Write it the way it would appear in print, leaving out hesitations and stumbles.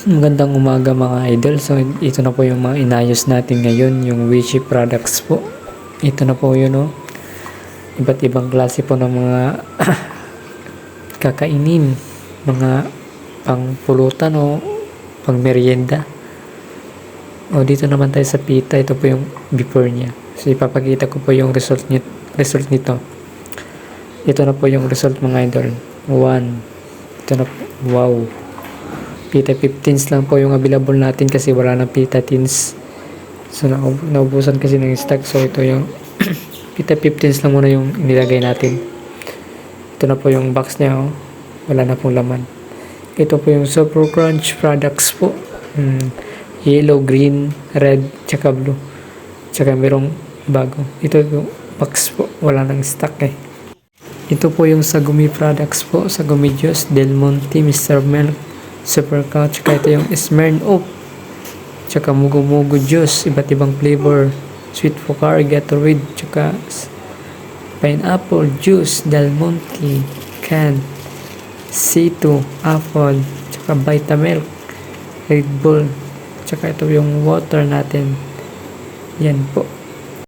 Magandang umaga mga idol. So ito na po yung mga inayos natin ngayon, yung Vichy products po. Ito na po yun, oh. Iba't ibang klase po ng mga kakainin, mga pangpulutan o pang merienda. O dito naman tayo sa pita, ito po yung before niya. So ipapakita ko po yung result nito. Ito na po yung result mga idol. 1. Ito na po. Wow. Pita 15s lang po yung available natin kasi wala na pita 10s. So naubusan kasi ng stock. So ito yung pita 15s lang muna yung nilagay natin. Ito na po yung box niya, oh. Wala na pong laman. Ito po yung Super Crunch products po. Yellow, green, red, tsaka blue. Tsaka merong bago. Ito yung box po. Wala nang stock eh. Ito po yung Sagumi products po. Sagumi Juice, Del Monte, Mr. Milk, Super Cow, tsaka ito yung Smirnoff, tsaka Mugo Mugo Juice, iba't ibang flavor, Sweet Pocari, Gatorade, tsaka Pineapple Juice, Del Monte, Can, C2, Apple, tsaka Vitamilk, Red Bull, tsaka ito yung water natin. Yan po.